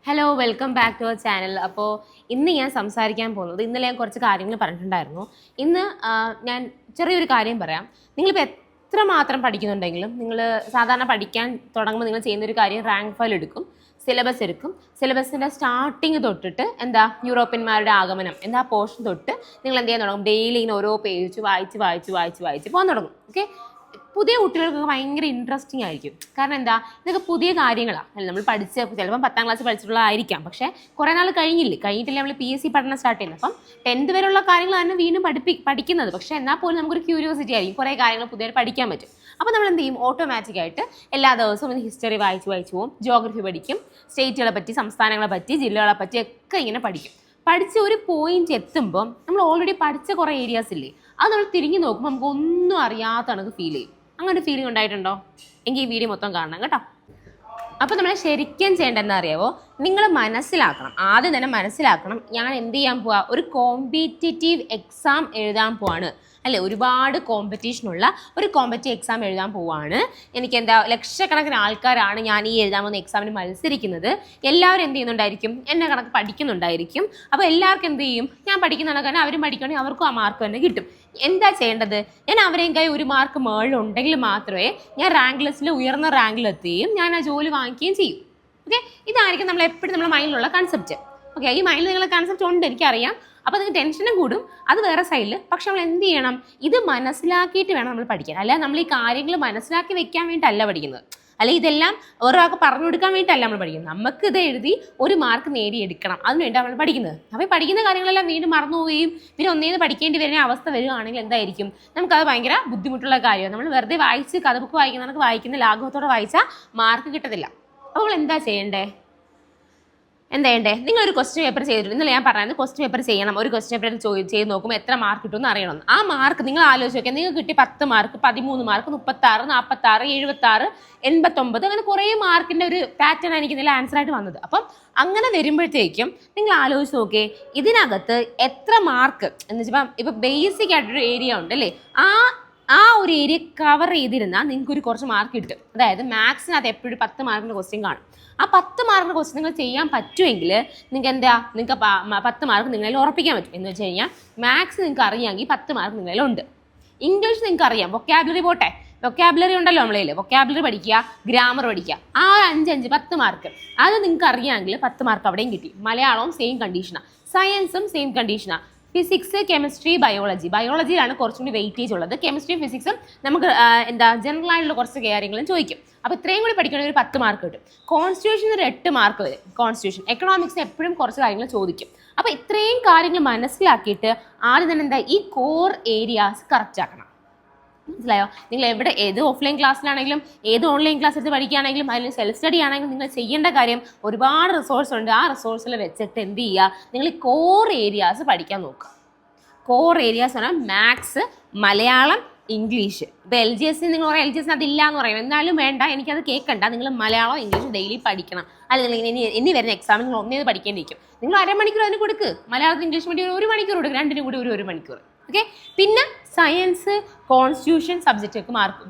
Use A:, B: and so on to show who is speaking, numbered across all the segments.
A: Hello welcome back to our channel. അപ്പോൾ ഇന്ന് ഞാൻ സംസാരിക്കാൻ പോകുന്നത്, ഇന്നലെ ഞാൻ കുറച്ച് കാര്യങ്ങൾ പറഞ്ഞിട്ടുണ്ടായിരുന്നു. ഇന്ന് ഞാൻ ചെറിയൊരു കാര്യം പറയാം. നിങ്ങളിപ്പോൾ എത്രമാത്രം പഠിക്കുന്നുണ്ടെങ്കിലും നിങ്ങൾ സാധാരണ പഠിക്കാൻ തുടങ്ങുമ്പോൾ നിങ്ങൾ ചെയ്യുന്നൊരു കാര്യം റാങ്ക് ഫയൽ എടുക്കും, സിലബസ് എടുക്കും. സിലബസിൻ്റെ സ്റ്റാർട്ടിങ് തൊട്ടിട്ട് യൂറോപ്യന്മാരുടെ ആഗമനം പോർഷൻ തൊട്ട് നിങ്ങൾ എന്ത് ചെയ്യാൻ തുടങ്ങും? ഡെയിലി ഇങ്ങനെ ഓരോ പേജ് വായിച്ച് പോകാൻ തുടങ്ങും. ഓക്കെ, പുതിയ കുട്ടികൾക്കൊക്കെ ഭയങ്കര ഇൻട്രസ്റ്റിംഗ് ആയിരിക്കും. കാരണം ഇതൊക്കെ പുതിയ കാര്യങ്ങളാണ്. അല്ല, നമ്മൾ ചിലപ്പം 10ാം ക്ലാസ് പഠിച്ചിട്ടുള്ളതായിരിക്കാം, പക്ഷേ കുറേ നാൾ കഴിഞ്ഞിട്ടില്ല നമ്മൾ PSC പഠനം സ്റ്റാർട്ട് ചെയ്യുന്നത്. അപ്പം 10th വരെയുള്ള കാര്യങ്ങൾ തന്നെ വീണ്ടും പഠിക്കുന്നത്. പക്ഷേ എന്നാൽ പോലും നമുക്കൊരു ക്യൂരിയോസിറ്റി ആയിരിക്കും, കുറേ കാര്യങ്ങൾ പുതിയതായിട്ട് പഠിക്കാൻ പറ്റും. അപ്പോൾ നമ്മൾ എന്ത് ചെയ്യും? ഓട്ടോമാറ്റിക്കായിട്ട് എല്ലാ ദിവസവും ഹിസ്റ്ററി വായിച്ച് പോകും, ജോഗ്രഫി പഠിക്കും, സ്റ്റേറ്റുകളെ പറ്റി, സംസ്ഥാനങ്ങളെ പറ്റി, ജില്ലകളെ പറ്റി ഒക്കെ ഇങ്ങനെ പഠിച്ച് ഒരു പോയിന്റ് എത്തുമ്പോൾ നമ്മൾ ഓൾറെഡി പഠിച്ച കുറേ ഏരിയാസ് ഇല്ലേ, അത് നമ്മൾ തിരിഞ്ഞു നോക്കുമ്പോൾ നമുക്ക് ഒന്നും അറിയാത്ത കണക്ക് ഫീൽ ചെയ്യും. അങ്ങനെ ഒരു ഫീലിംഗ് ഉണ്ടായിട്ടുണ്ടോ? എങ്കിൽ ഈ വീഡിയോ മൊത്തം കാണണം കേട്ടോ. അപ്പോൾ നമ്മൾ ശരിക്കും ചെയ്യേണ്ടതെന്ന് അറിയാവോ? നിങ്ങൾ ആദ്യം തന്നെ മനസ്സിലാക്കണം, ഞാൻ എന്ത് ചെയ്യാൻ പോവാ? ഒരു കോമ്പറ്റേറ്റീവ് എക്സാം എഴുതാൻ പോവാണ്, അല്ലേ? ഒരുപാട് കോമ്പറ്റീഷനുള്ള ഒരു കോമ്പറ്റേറ്റീവ് എക്സാം എഴുതാൻ പോവാണ്. എനിക്ക് ലക്ഷക്കണക്കിന് ആൾക്കാരാണ് ഞാൻ ഈ എഴുതാൻ പോകുന്ന എക്സാമിന് മത്സരിക്കുന്നത്. എല്ലാവരും എന്ത് ചെയ്യുന്നുണ്ടായിരിക്കും? എന്നെ കണക്ക് പഠിക്കുന്നുണ്ടായിരിക്കും. അപ്പോൾ എല്ലാവർക്കും എന്ത് ചെയ്യും? ഞാൻ പഠിക്കുന്ന കണക്ക് അവരും പഠിക്കുകയാണെങ്കിൽ അവർക്കും ആ മാർക്ക് തന്നെ കിട്ടും. എന്താ ചെയ്യേണ്ടത്? ഞാൻ അവരെയും കൈ ഒരു മാർക്ക് മുകളിലുണ്ടെങ്കിൽ മാത്രമേ ഞാൻ റാങ്ക് ലിസ്റ്റിൽ ഉയർന്ന റാങ്കിലെത്തുകയും ഞാൻ ആ ജോലി വാങ്ങിക്കുകയും ചെയ്യും. ഓക്കെ, ഇതായിരിക്കും നമ്മൾ എപ്പോഴും നമ്മുടെ മൈൻഡിലുള്ള കൺസെപ്റ്റ്. ഓക്കെ, ഈ മൈൻഡിൽ നിങ്ങളുടെ കൺസെപ്റ്റ് ഉണ്ട്, എനിക്കറിയാം. അപ്പോൾ നിങ്ങൾക്ക് ടെൻഷനും കൂടും, അത് വേറെ സൈഡിൽ. പക്ഷെ നമ്മൾ എന്ത് ചെയ്യണം? ഇത് മനസ്സിലാക്കിയിട്ട് വേണം നമ്മൾ പഠിക്കാൻ. അല്ല, നമ്മൾ ഈ കാര്യങ്ങൾ മനസ്സിലാക്കി വെക്കാൻ വേണ്ടിയിട്ടല്ല പഠിക്കുന്നത്, അല്ലെ ഇതെല്ലാം ഒരാൾക്ക് പറഞ്ഞു കൊടുക്കാൻ വേണ്ടിയിട്ടല്ല നമ്മൾ പഠിക്കുന്നത്. നമുക്ക് ഇത് എഴുതി ഒരു മാർക്ക് നേടിയെടുക്കണം, അതിനുവേണ്ടി നമ്മൾ പഠിക്കുന്നത്. അപ്പോൾ പഠിക്കുന്ന കാര്യങ്ങളെല്ലാം വീണ്ടും മറന്നു പോവുകയും പിന്നെ ഒന്നേന്ന് പഠിക്കേണ്ടി വരുന്ന അവസ്ഥ വരികയാണെങ്കിൽ എന്തായിരിക്കും? നമുക്കത് ഭയങ്കര ബുദ്ധിമുട്ടുള്ള കാര്യമാണ്. നമ്മൾ വെറുതെ കഥ ബുക്ക് വായിക്കുന്ന ലാഘവത്തോടെ വായിച്ചാൽ മാർക്ക് കിട്ടത്തില്ല. അപ്പോൾ എന്താ ചെയ്യണ്ടേ? നിങ്ങളൊരു ക്വസ്റ്റ്യൻ പേപ്പർ ചെയ്തിട്ടുണ്ട്. ഇന്നലെ ഞാൻ പറയുന്നത് ക്വസ്റ്റ്യൻ പേപ്പർ ചെയ്യണം. ഒരു ക്വസ്റ്റ്യൻ പേപ്പർ ചെയ്ത് നോക്കുമ്പോൾ എത്ര മാർക്ക് കിട്ടുമെന്ന് അറിയണം. ആ മാർക്ക് നിങ്ങൾ ആലോചിച്ച് നോക്കിയാൽ നിങ്ങൾക്ക് കിട്ടി 10 മാർക്ക്, 13 മാർക്ക്, 36, 46, 76, 89, അങ്ങനെ കുറേ മാർക്കിൻ്റെ ഒരു പാറ്റേൺ എനിക്ക് ഇതിൽ ആൻസറായിട്ട് വന്നത്. അപ്പം അങ്ങനെ വരുമ്പോഴത്തേക്കും നിങ്ങൾ ആലോചിച്ച് നോക്കിയേ, ഇതിനകത്ത് എത്ര മാർക്ക് എന്ന് വെച്ചാൽ ഇപ്പം ബേസിക് ആയിട്ടൊരു ഏരിയ ഉണ്ടല്ലേ, ആ ഒരു ഏരിയ കവർ ചെയ്തിരുന്നാൽ നിങ്ങൾക്ക് കുറച്ച് മാർക്ക് കിട്ടും. അതായത് മാത്സിനകത്ത് എപ്പോഴും 10 മാർക്കിൻ്റെ ക്വസ്റ്റ്യൻ കാണും. ആ 10 മാർക്കിൻ്റെ ക്വസ്റ്റ്യൻ നിങ്ങൾ ചെയ്യാൻ പറ്റുമെങ്കിൽ നിങ്ങൾക്ക് 10 മാർക്ക് നിങ്ങളിൽ ഉറപ്പിക്കാൻ പറ്റും. എന്ന് വെച്ച് കഴിഞ്ഞാൽ മാത്സ് നിങ്ങൾക്ക് അറിയാമെങ്കിൽ 10 മാർക്ക് നിങ്ങളിലുണ്ട്. ഇംഗ്ലീഷ് നിങ്ങൾക്ക് അറിയാം, വൊക്കാബുലറി പോട്ടെ, വൊക്കാബുലറി ഉണ്ടല്ലോ നമ്മളതിൽ, വൊക്കാബുലറി പഠിക്കുക, ഗ്രാമർ പഠിക്കുക, ആ 10 മാർക്ക് അത് നിങ്ങൾക്ക് അറിയാമെങ്കിൽ 10 മാർക്ക് അവിടെയും കിട്ടി. മലയാളവും സെയിം കണ്ടീഷനാണ്, സയൻസും സെയിം കണ്ടീഷനാണ്. ഫിസിക്സ്, കെമിസ്ട്രി, ബയോളജിയിലാണ് കുറച്ചും കൂടി വെയിറ്റേജ് ഉള്ളത്. കെമിസ്ട്രിയും ഫിസിക്സും നമുക്ക് ജനറൽ ആയിട്ടുള്ള കുറച്ച് കാര്യങ്ങളും ചോദിക്കും. അപ്പോൾ ഇത്രയും കൂടി പഠിക്കണമെങ്കിൽ ഒരു 10 മാർക്ക് കിട്ടും. കോൺസ്റ്റിറ്റ്യൂഷന് ഒരു 8 മാർക്ക് വരും. കോൺസ്റ്റിറ്റ്യൂഷൻ, എക്കണോമിക്സിന് എപ്പോഴും കുറച്ച് കാര്യങ്ങൾ ചോദിക്കും. അപ്പോൾ ഇത്രയും കാര്യങ്ങൾ മനസ്സിലാക്കിയിട്ട് ആദ്യം തന്നെ ഈ കോർ ഏരിയാസ് കറക്റ്റ് ആക്കണം. മനസ്സിലായോ? നിങ്ങൾ ഏത് ഓഫ്ലൈൻ ക്ലാസ്സിലാണെങ്കിലും ഏത് ഓൺലൈൻ ക്ലാസ് എടുത്ത് പഠിക്കുകയാണെങ്കിലും അല്ലെങ്കിൽ സെൽഫ് സ്റ്റഡി ആണെങ്കിലും നിങ്ങൾ ചെയ്യേണ്ട കാര്യം, ഒരുപാട് റിസോഴ്സ് ഉണ്ട്. ആ റിസോഴ്സിൽ വെച്ചിട്ട് എന്ത് ചെയ്യുക? നിങ്ങൾ ഈ കോർ ഏരിയാസ് പഠിക്കാൻ നോക്കുക. കോർ ഏരിയാസ് പറഞ്ഞാൽ മാത്സ്, മലയാളം, ഇംഗ്ലീഷ്. ഇപ്പോൾ LGS നിങ്ങൾ പറയാം LGS അതില്ല എന്ന് പറയും, എന്നാലും വേണ്ട, എനിക്കത് കേൾക്കണ്ട. നിങ്ങൾ മലയാളം, ഇംഗ്ലീഷ് ഡെയിലി പഠിക്കണം. അല്ലെങ്കിൽ ഇനി വരുന്ന എക്സാമിൽ നിങ്ങൾ ഒന്നേത് പഠിക്കേണ്ടിയിരിക്കും. നിങ്ങൾ അരമണിക്കൂർ അതിന് കൊടുക്ക്. മലയാളത്തിൽ ഇംഗ്ലീഷ് വേണ്ടി 1 മണിക്കൂർ കൊടുക്കുക, രണ്ടിനും കൂടി 1 മണിക്കൂർ. ഓക്കെ, പിന്നെ സയൻസ്, കോൺസ്റ്റിറ്റ്യൂഷൻ സബ്ജക്റ്റൊക്കെ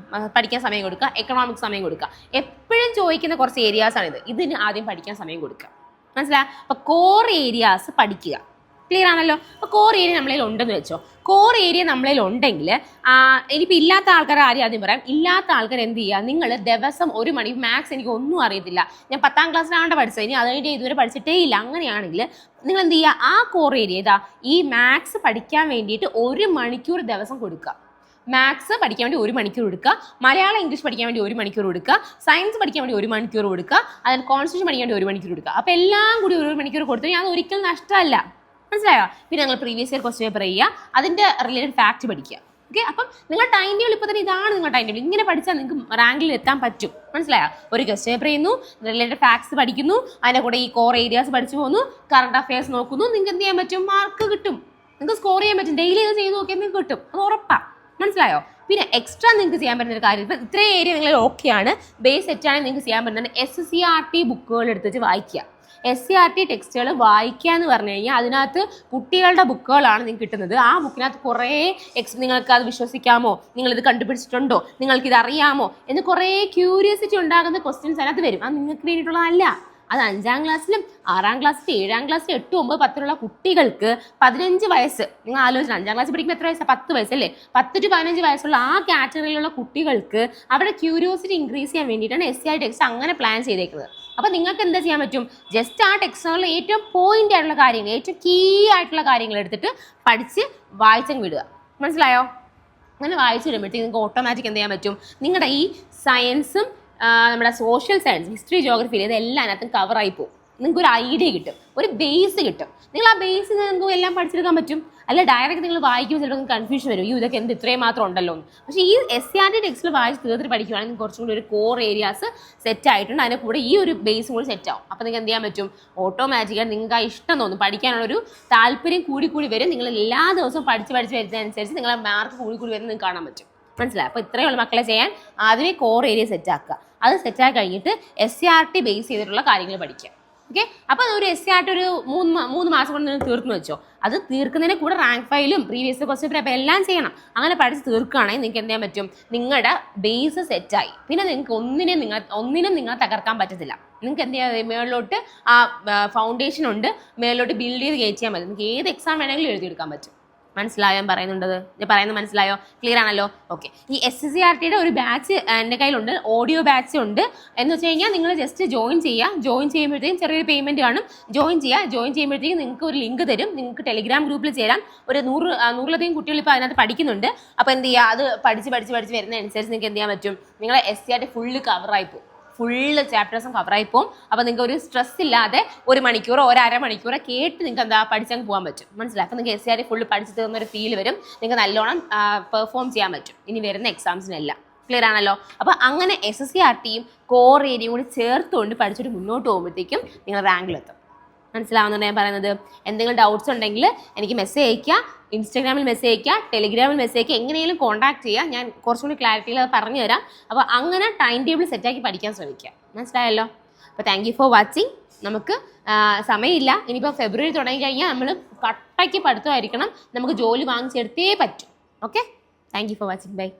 A: പഠിക്കാൻ സമയം കൊടുക്കുക, എക്കണോമിക്സ് സമയം കൊടുക്കുക. എപ്പോഴും ചോദിക്കുന്ന കുറച്ച് ഏരിയാസാണിത്. ഇതിന് ആദ്യം പഠിക്കാൻ സമയം കൊടുക്കുക. മനസ്സിലായി? അപ്പോൾ കോർ ഏരിയാസ് പഠിക്കുക. ക്ലിയർ ആണല്ലോ? അപ്പോൾ കോർ ഏരിയ നമ്മളിൽ ഉണ്ടെന്ന് വെച്ചോ. കോർ ഏരിയ നമ്മളിൽ ഉണ്ടെങ്കിൽ ഇനിയിപ്പോൾ ഇല്ലാത്ത ആൾക്കാർ ആദ്യം പറയാം. ഇല്ലാത്ത ആൾക്കാർ എന്ത് ചെയ്യുക? നിങ്ങൾ ദിവസം 1 മണി, മാത്സ് എനിക്ക് ഒന്നും അറിയത്തില്ല, ഞാൻ 10ാം ക്ലാസ്സിലാണ് പഠിച്ചത്, ഇനി അതിൻ്റെ ഇതുവരെ പഠിച്ചിട്ടേ ഇല്ല, അങ്ങനെയാണെങ്കിൽ നിങ്ങൾ എന്ത് ചെയ്യുക? ആ കോർ ഏരിയ ഈ മാത്സ് പഠിക്കാൻ വേണ്ടിയിട്ട് 1 മണിക്കൂർ ദിവസം കൊടുക്കുക. മാത്സ് പഠിക്കാൻ വേണ്ടി 1 മണിക്കൂർ കൊടുക്കുക, മലയാളം ഇംഗ്ലീഷ് പഠിക്കാൻ വേണ്ടി 1 മണിക്കൂർ കൊടുക്കുക, സയൻസ് പഠിക്കാൻ വേണ്ടി 1 മണിക്കൂർ കൊടുക്കുക, അതിന് കോൺസ്റ്റിറ്റ്യൂഷൻ പഠിക്കാൻ വേണ്ടി 1 മണിക്കൂർ കൊടുക്കുക. അപ്പോൾ എല്ലാം കൂടി 1 മണിക്കൂർ കൊടുത്തു അത് ഒരിക്കലും നഷ്ടമല്ല. മനസ്സിലായോ? പിന്നെ നിങ്ങൾ പ്രീവിയസ് ഇയർ ക്വസ്റ്റ്യൻ പേപ്പർ ചെയ്യുക, അതിൻ്റെ റിലേറ്റഡ് ഫാക്റ്റ് പഠിക്കുക. ഓക്കെ, അപ്പം നിങ്ങൾ ടൈം ടേബിൾ ഇപ്പോൾ തന്നെ ഇതാണ് നിങ്ങളുടെ ടൈം ടേബിൾ. ഇങ്ങനെ പഠിച്ചാൽ നിങ്ങൾക്ക് റാങ്കിൽ എത്താൻ പറ്റും. മനസ്സിലായോ? ഒരു ക്വസ്റ്റ്യൻ പേപ്പർ ചെയ്യുന്നു, റിലേറ്റഡ് ഫാക്ട്സ് പഠിക്കുന്നു, അതിൻ്റെ കൂടെ ഈ കോർ ഏരിയാസ് പഠിച്ചു പോകുന്നു, കറണ്ട് അഫയേഴ്സ് നോക്കുന്നു, നിങ്ങൾക്ക് എന്ത് ചെയ്യാൻ പറ്റും? മാർക്ക് കിട്ടും, നിങ്ങൾക്ക് സ്കോർ ചെയ്യാൻ പറ്റും. ഡെയിലി ഇത് ചെയ്ത് നോക്കിയാൽ നിങ്ങൾക്ക് കിട്ടും, അത് ഉറപ്പാണ്. മനസ്സിലായോ? പിന്നെ എക്സ്ട്രാ നിങ്ങൾക്ക് ചെയ്യാൻ പറ്റുന്ന ഒരു കാര്യം, ഇപ്പം ഇത്രയും ഏരിയ നിങ്ങൾ ഓക്കെയാണ്, ബേസ് സെറ്റാണെങ്കിൽ നിങ്ങൾക്ക് ചെയ്യാൻ പറ്റുന്നത് SCERT ബുക്കുകൾ എടുത്തിട്ട് വായിക്കുക. SCERT ടെക്സ്റ്റുകൾ വായിക്കുക എന്ന് പറഞ്ഞു കഴിഞ്ഞാൽ അതിനകത്ത് കുട്ടികളുടെ ബുക്കുകളാണ് നിങ്ങൾക്ക് കിട്ടുന്നത്. ആ ബുക്കിനകത്ത് കുറേ നിങ്ങൾക്ക് അത് വിശ്വസിക്കാമോ, നിങ്ങളിത് കണ്ടുപിടിച്ചിട്ടുണ്ടോ, നിങ്ങൾക്കിത് അറിയാമോ എന്ന് കുറേ ക്യൂരിയോസിറ്റി ഉണ്ടാകുന്ന ക്വസ്റ്റ്യൻസ് അതിനകത്ത് വരും. അത് നിങ്ങൾക്ക് വേണ്ടിയിട്ടുള്ളതല്ല, അത് 5ാം ക്ലാസ്സിലും 6ാം ക്ലാസ്സിലും 7ാം ക്ലാസ്സിലും 8, 9, 10 കുട്ടികൾക്ക് 15 വയസ്സ്, നിങ്ങൾ ആലോചിക്കണം 5ാം ക്ലാസ്സിൽ പഠിക്കുമ്പോൾ എത്ര വയസ്സാണ്? 10 വയസ്സല്ലേ? 10 to 15 വയസ്സുള്ള ആ കാറ്റഗറിയിലുള്ള കുട്ടികൾക്ക് അവരുടെ ക്യൂരിയോസിറ്റി ഇൻക്രീസ് ചെയ്യാൻ വേണ്ടിയിട്ടാണ് SCRT ടെക്സ്റ്റ് അങ്ങനെ പ്ലാൻ ചെയ്തേക്കുന്നത്. അപ്പോൾ നിങ്ങൾക്ക് എന്താ ചെയ്യാൻ പറ്റും? ജസ്റ്റ് ആ ടെക്സ്റ്റിനുള്ള ഏറ്റവും പോയിന്റ് ആയിട്ടുള്ള കാര്യങ്ങൾ, ഏറ്റവും കീ ആയിട്ടുള്ള കാര്യങ്ങൾ എടുത്തിട്ട് പഠിച്ച് വായിച്ചങ്ങ് വിടുക. മനസ്സിലായോ? അങ്ങനെ വായിച്ചു വരുമ്പോഴത്തേക്ക് നിങ്ങൾക്ക് ഓട്ടോമാറ്റിക് എന്ത് ചെയ്യാൻ പറ്റും? നിങ്ങളുടെ ഈ സയൻസും നമ്മുടെ സോഷ്യൽ സയൻസ്, ഹിസ്റ്ററി, ജോഗ്രഫി ഇതെല്ലാം അതിനകത്തും കവറായി പോകും. നിങ്ങൾക്ക് ഒരു ഐഡിയ കിട്ടും, ഒരു ബേസ് കിട്ടും. നിങ്ങൾ ആ ബേസ് നിങ്ങൾക്ക് എല്ലാം പഠിച്ചെടുക്കാൻ പറ്റും. അല്ല ഡയറക്റ്റ് നിങ്ങൾ വായിക്കുമ്പോൾ ചിലപ്പോൾ കൺഫ്യൂഷൻ വരും, ഇതൊക്കെ എന്ത് ഇത്രയും മാത്രം ഉണ്ടല്ലോ എന്ന്. പക്ഷേ ഈ SCRT ടെക്സ്റ്റിൽ വായിച്ച് തീർത്തിട്ട് പഠിക്കുകയാണെങ്കിൽ കുറച്ചും കൂടി ഒരു കോർ ഏരിയാസ് സെറ്റ് ആയിട്ടുണ്ട്. അതിൻ്റെ കൂടെ ഈ ഒരു ബേസും കൂടി സെറ്റ് ആവും. അപ്പോൾ നിങ്ങൾക്ക് എന്ത് ചെയ്യാൻ പറ്റും? ഓട്ടോമാറ്റിക്കായിട്ട് നിങ്ങൾക്ക് ആ ഇഷ്ടം തോന്നും, പഠിക്കാനുള്ളൊരു താല്പര്യം കൂടി വരും. നിങ്ങൾ എല്ലാ ദിവസവും പഠിച്ച് വരുന്നതനുസരിച്ച് നിങ്ങളെ മാർക്ക് കൂടി വരുന്നത് നിങ്ങൾക്ക് കാണാൻ പറ്റും. മനസ്സിലായി? അപ്പോൾ ഇത്രയുള്ള മക്കളെ ചെയ്യാൻ ആദ്യമേ കോർ ഏരിയ സെറ്റ് ആക്കുക. അത് സെറ്റാക്കി കഴിഞ്ഞിട്ട് SCRT ബേസ് ചെയ്തിട്ടുള്ള കാര്യങ്ങൾ പഠിക്കുക. ഓക്കെ, അപ്പോൾ ഒരു SCRT ഒരു 3 മാസം കൊണ്ട് നിങ്ങൾ തീർന്നു വെച്ചോ. അത് തീർക്കുന്നതിന് കൂടെ റാങ്ക് ഫയലും പ്രീവിയസ് ക്വസ്റ്റ്യൻ പേപ്പർ എല്ലാം ചെയ്യണം. അങ്ങനെ പഠിച്ച് തീർക്കുകയാണെങ്കിൽ നിങ്ങൾക്ക് എന്ത് ചെയ്യാൻ പറ്റും? നിങ്ങളുടെ ബേസ് സെറ്റായി. പിന്നെ നിങ്ങൾക്ക് ഒന്നിനും നിങ്ങൾ തകർക്കാൻ പറ്റത്തില്ല. നിങ്ങൾക്ക് എന്ത് ചെയ്യാം? മേളിലോട്ട് ആ ഫൗണ്ടേഷൻ ഉണ്ട്, മേളിലോട്ട് ബിൽഡ് ചെയ്ത് കയറ്റിയാൽ മതി. നിങ്ങൾക്ക് ഏത് എക്സാം വേണമെങ്കിലും എഴുതിയെടുക്കാൻ പറ്റും. മനസ്സിലായോ? ഞാൻ പറയുന്നത് മനസ്സിലായോ? ക്ലിയർ ആണല്ലോ? ഓക്കെ. ഈ SCRTയുടെ ഒരു ബാച്ച് എൻ്റെ കയ്യിലുണ്ട്, ഓഡിയോ ബാച്ച് ഉണ്ട്. എന്ന് വെച്ച് കഴിഞ്ഞാൽ നിങ്ങൾ ജസ്റ്റ് ജോയിൻ ചെയ്യുമ്പോഴത്തേക്കും ചെറിയൊരു പേയ്മെൻറ്റ് കാണും. ജോയിൻ ചെയ്യുമ്പോഴത്തേക്കും നിങ്ങൾക്ക് ഒരു ലിങ്ക് തരും. നിങ്ങൾക്ക് ടെലിഗ്രാം ഗ്രൂപ്പിൽ ചേരാൻ. ഒരു 100-ലധികം കുട്ടികൾ ഇപ്പോൾ അതിനകത്ത് പഠിക്കുന്നുണ്ട്. അപ്പോൾ എന്ത് ചെയ്യുക? അത് പഠിച്ച് വരുന്നതനുസരിച്ച് നിങ്ങൾക്ക് എന്ത് ചെയ്യാൻ പറ്റും? നിങ്ങളെ SCRT ഫുള്ള് കവറായി പോകും. ഫുള്ള് ചാപ്റ്റേഴ്സും കവറായി പോകും. അപ്പോൾ നിങ്ങൾക്ക് ഒരു സ്ട്രെസ് ഇല്ലാതെ 1 മണിക്കൂറോ 1.5 മണിക്കൂറോ കേട്ട് നിങ്ങൾക്ക് എന്താ പഠിച്ചങ്ങ് പോകാൻ പറ്റും. മനസ്സിലായി? അപ്പോൾ നിങ്ങൾക്ക് SCRT ഫുള്ള് പഠിച്ച് തീർന്നൊരു ഫീൽ വരും. നിങ്ങൾക്ക് നല്ലോണം പെർഫോം ചെയ്യാൻ പറ്റും ഇനി വരുന്ന എക്സാംസിനെല്ലാം. ക്ലിയർ ആണല്ലോ? അപ്പോൾ അങ്ങനെ SCRTയും കോർ ഏരിയയും കൂടി ചേർത്തുകൊണ്ട് പഠിച്ചിട്ട് മുന്നോട്ട് പോകുമ്പോഴത്തേക്കും നിങ്ങൾ റാങ്കിലെത്തും. മനസ്സിലാവുന്നുണ്ട് ഞാൻ പറയുന്നത്? എന്തെങ്കിലും ഡൗട്ട്സ് ഉണ്ടെങ്കിൽ എനിക്ക് മെസ്സേജ് അയയ്ക്കുക, ഇൻസ്റ്റാഗ്രാമിൽ മെസ്സേജ് അയയ്ക്കുക, ടെലിഗ്രാമിൽ മെസ്സേജ് അയയ്ക്കുക, എങ്ങനെയും കോൺടാക്ട് ചെയ്യുക. ഞാൻ കുറച്ചും കൂടി ക്ലാരിറ്റിയിൽ അത് പറഞ്ഞു തരാം. അപ്പോൾ അങ്ങനെ ടൈം ടേബിൾ സെറ്റാക്കി പഠിക്കാൻ ശ്രമിക്കുക. മനസ്സിലായല്ലോ? അപ്പോൾ താങ്ക് യു ഫോർ വാച്ചിങ്. നമുക്ക് സമയമില്ല. ഇനിയിപ്പോൾ ഫെബ്രുവരി തുടങ്ങി കഴിഞ്ഞാൽ നമ്മൾ കട്ടയ്ക്ക് പഠിത്തമായിരിക്കണം. നമുക്ക് ജോലി വാങ്ങിച്ചെടുത്തേ പറ്റും. Okay, thank you for watching. By.